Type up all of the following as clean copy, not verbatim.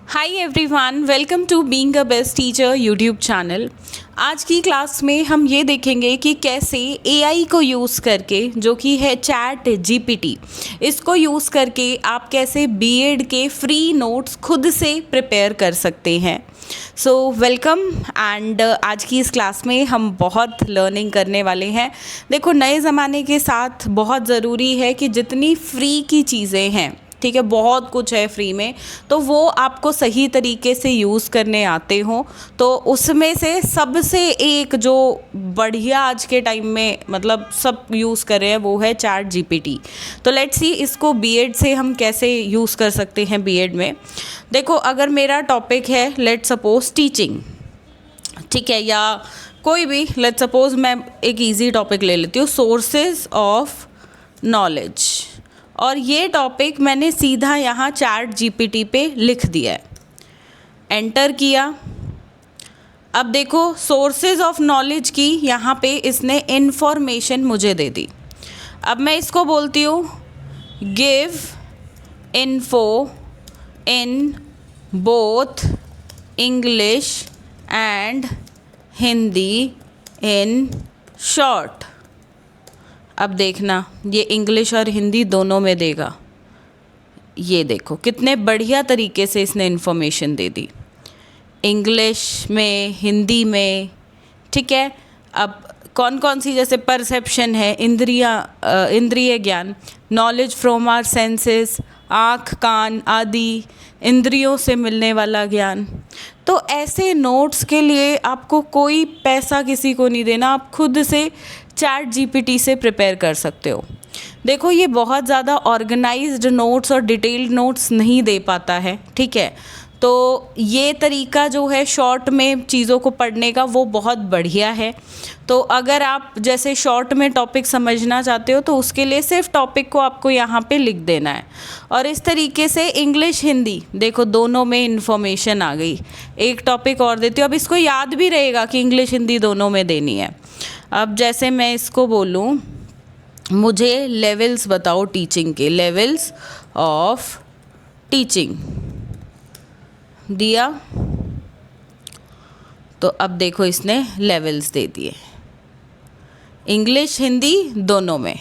Hi everyone, welcome to being a best teacher YouTube channel. आज की class में हम ये देखेंगे कि कैसे एआई को यूज़ करके, जो कि है चैट जीपीटी, इसको यूज़ करके आप कैसे बीएड के फ्री नोट्स खुद से प्रिपेयर कर सकते हैं। सो वेलकम एंड आज की इस क्लास में हम बहुत लर्निंग करने वाले हैं। देखो, नए ज़माने के साथ बहुत ज़रूरी है कि जितनी फ्री की चीज़ें हैं, ठीक है, बहुत कुछ है फ्री में, तो वो आपको सही तरीके से यूज़ करने आते हो। तो उसमें से सबसे एक जो बढ़िया आज के टाइम में मतलब सब यूज़ कर रहे हैं वो है चैट जीपीटी। तो लेट्स सी इसको बीएड से हम कैसे यूज़ कर सकते हैं बीएड में। देखो, अगर मेरा टॉपिक है लेट सपोज टीचिंग, ठीक है, या कोई भी, लेट सपोज मैं एक इजी टॉपिक ले लेती हूँ, सोर्सेज ऑफ नॉलेज, और ये टॉपिक मैंने सीधा यहाँ चैट जीपीटी पे लिख दिया है, एंटर किया। अब देखो, सोर्सेज ऑफ नॉलेज की यहाँ पे इसने इन्फॉर्मेशन मुझे दे दी। अब मैं इसको बोलती हूँ give info in both English and Hindi in short. अब देखना, ये इंग्लिश और हिंदी दोनों में देगा। ये देखो कितने बढ़िया तरीके से इसने इन्फॉर्मेशन दे दी, इंग्लिश में, हिंदी में, ठीक है। अब कौन कौन सी, जैसे परसेप्शन है, इंद्रिय ज्ञान, नॉलेज फ्रॉम आवर सेंसेस, आँख कान आदि इंद्रियों से मिलने वाला ज्ञान। तो ऐसे नोट्स के लिए आपको कोई पैसा किसी को नहीं देना, आप खुद से चैट जीपीटी से प्रिपेयर कर सकते हो। देखो, ये बहुत ज़्यादा ऑर्गेनाइज्ड नोट्स और डिटेल्ड नोट्स नहीं दे पाता है, ठीक है। तो ये तरीका जो है शॉर्ट में चीज़ों को पढ़ने का, वो बहुत बढ़िया है। तो अगर आप जैसे शॉर्ट में टॉपिक समझना चाहते हो तो उसके लिए सिर्फ टॉपिक को आपको यहाँ पे लिख देना है। और इस तरीके से इंग्लिश हिंदी, देखो दोनों में इन्फॉर्मेशन आ गई। एक टॉपिक और देती हूँ, अब इसको याद भी रहेगा कि इंग्लिश हिंदी दोनों में देनी है। अब जैसे मैं इसको बोलूँ, मुझे लेवल्स बताओ टीचिंग के, लेवल्स ऑफ टीचिंग दिया। तो अब देखो इसने लेवल्स दे दिए, इंग्लिश हिंदी दोनों में,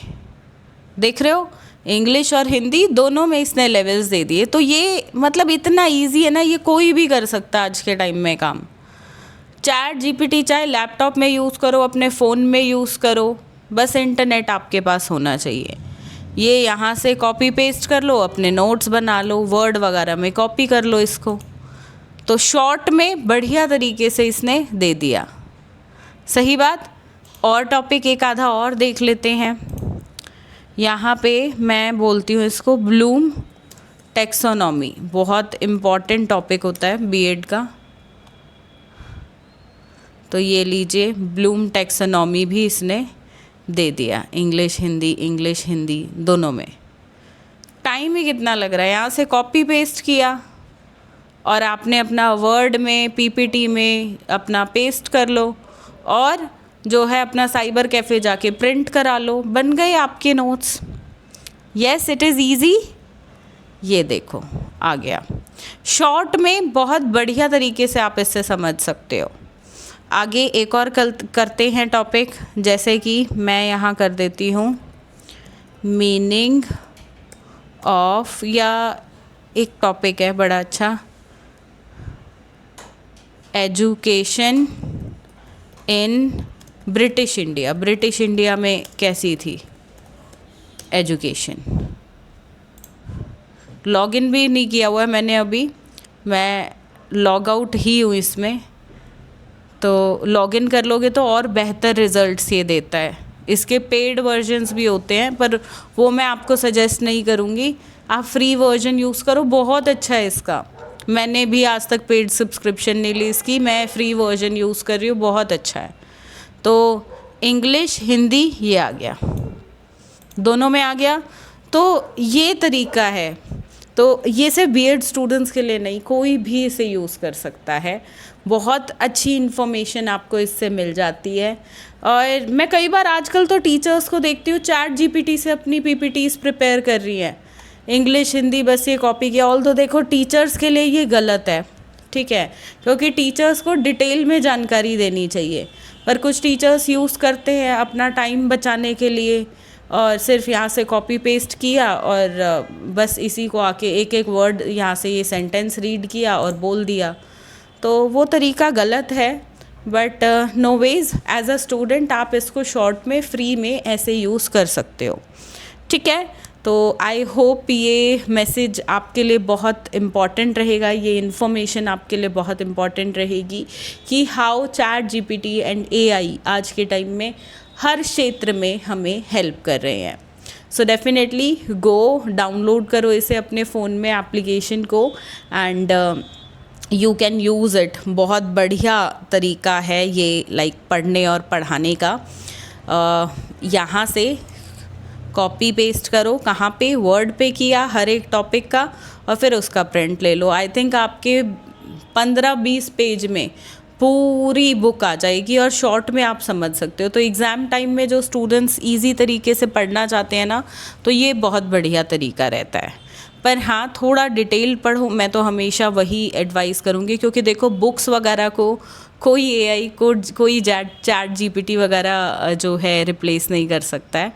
देख रहे हो, इंग्लिश और हिंदी दोनों में इसने लेवल्स दे दिए। तो ये मतलब इतना इजी है ना, ये कोई भी कर सकता है आज के टाइम में काम। चैट जीपीटी चाहे लैपटॉप में यूज़ करो, अपने फ़ोन में यूज़ करो, बस इंटरनेट आपके पास होना चाहिए। ये यहाँ से कॉपी पेस्ट कर लो, अपने नोट्स बना लो, वर्ड वगैरह में कॉपी कर लो इसको। तो शॉर्ट में बढ़िया तरीके से इसने दे दिया, सही बात। और टॉपिक एक आधा और देख लेते हैं। यहाँ पे मैं बोलती हूँ इसको ब्लूम टैक्सोनॉमी, बहुत इम्पॉर्टेंट टॉपिक होता है बीएड का। तो ये लीजिए, ब्लूम टैक्सोनॉमी भी इसने दे दिया, इंग्लिश हिंदी दोनों में। टाइम ही कितना लग रहा है, यहाँ से कॉपी पेस्ट किया और आपने अपना वर्ड में, पीपीटी में अपना पेस्ट कर लो, और जो है अपना साइबर कैफ़े जाके प्रिंट करा लो, बन गए आपके notes. Yes, it is easy. ये देखो आ गया, शॉर्ट में बहुत बढ़िया तरीके से आप इससे समझ सकते हो। आगे एक और करते हैं टॉपिक, जैसे कि मैं यहाँ कर देती हूँ मीनिंग ऑफ, या एक टॉपिक है बड़ा अच्छा, education in British India. British India में कैसी थी एजुकेशन। लॉगिन भी नहीं किया हुआ है मैंने अभी, मैं लॉग आउट ही हूँ इसमें। तो लॉगिन कर लोगे तो और बेहतर रिज़ल्ट्स ये देता है। इसके पेड वर्जन्स भी होते हैं, पर वो मैं आपको सजेस्ट नहीं करूँगी, आप फ्री वर्जन यूज़ करो, बहुत अच्छा है इसका। मैंने भी आज तक पेड सब्सक्रिप्शन नहीं ली इसकी, मैं फ्री वर्जन यूज़ कर रही हूँ, बहुत अच्छा है। तो इंग्लिश हिंदी ये आ गया, दोनों में आ गया। तो ये तरीका है। तो ये सिर्फ बीएड स्टूडेंट्स के लिए नहीं, कोई भी इसे यूज़ कर सकता है। बहुत अच्छी इन्फॉर्मेशन आपको इससे मिल जाती है। और मैं कई बार आजकल तो टीचर्स को देखती हूँ चैट जीपीटी से अपनी पीपीटीज़ प्रिपेयर कर रही हैं। इंग्लिश हिंदी बस ये कॉपी किया। ऑल तो देखो टीचर्स के लिए ये गलत है, ठीक है, क्योंकि टीचर्स को डिटेल में जानकारी देनी चाहिए, पर कुछ टीचर्स यूज़ करते हैं अपना टाइम बचाने के लिए और सिर्फ यहाँ से कॉपी पेस्ट किया और बस इसी को आके एक एक वर्ड यहाँ से ये सेंटेंस रीड किया और बोल दिया, तो वो तरीका गलत है। But no ways, as a student आप इसको शॉर्ट में फ्री में ऐसे यूज़ कर सकते हो, ठीक है। तो आई होप ये मैसेज आपके लिए बहुत इम्पॉर्टेंट रहेगा, ये इन्फॉर्मेशन आपके लिए बहुत इम्पॉर्टेंट रहेगी कि how chat GPT and AI आज के टाइम में हर क्षेत्र में हमें हेल्प कर रहे हैं। सो डेफिनेटली गो डाउनलोड करो इसे अपने फ़ोन में एप्लीकेशन को and you can use it. बहुत बढ़िया तरीका है ये लाइक पढ़ने और पढ़ाने का। यहाँ से कॉपी पेस्ट करो, कहाँ पे, वर्ड पे किया हर एक टॉपिक का और फिर उसका प्रिंट ले लो। आई थिंक आपके 15-20 पेज में पूरी बुक आ जाएगी और शॉर्ट में आप समझ सकते हो। तो एग्ज़ाम टाइम में जो स्टूडेंट्स इजी तरीके से पढ़ना चाहते हैं ना, तो ये बहुत बढ़िया तरीका रहता है। पर हाँ, थोड़ा डिटेल पढ़ो, मैं तो हमेशा वही एडवाइस करूँगी, क्योंकि देखो बुक्स वगैरह को कोई एआई को कोई चैट जीपीटी वगैरह जो है रिप्लेस नहीं कर सकता है,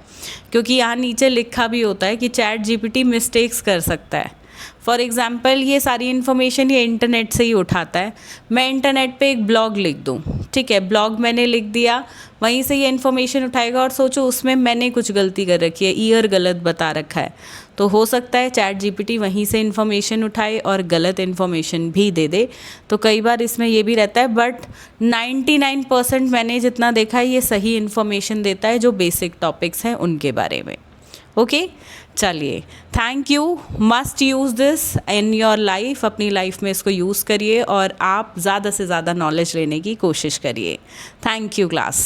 क्योंकि यहाँ नीचे लिखा भी होता है कि चैट जीपीटी मिस्टेक्स कर सकता है। फॉर एग्ज़ाम्पल ये सारी इन्फॉर्मेशन ये इंटरनेट से ही उठाता है। मैं इंटरनेट पे एक ब्लॉग लिख दूँ, ठीक है, ब्लॉग मैंने लिख दिया, वहीं से ये इन्फॉर्मेशन उठाएगा और सोचो उसमें मैंने कुछ गलती कर रखी है, ईयर गलत बता रखा है, तो हो सकता है चैट जीपीटी वहीं से इन्फॉर्मेशन उठाए और गलत इन्फॉर्मेशन भी दे दे। तो कई बार इसमें ये भी रहता है, बट 99% मैंने जितना देखा है ये सही इन्फॉर्मेशन देता है जो बेसिक टॉपिक्स हैं उनके बारे में। ओके, चलिए, thank you. Must use this in your life, अपनी लाइफ में इसको यूज़ करिए और आप ज़्यादा से ज़्यादा नॉलेज लेने की कोशिश करिए। Thank you class.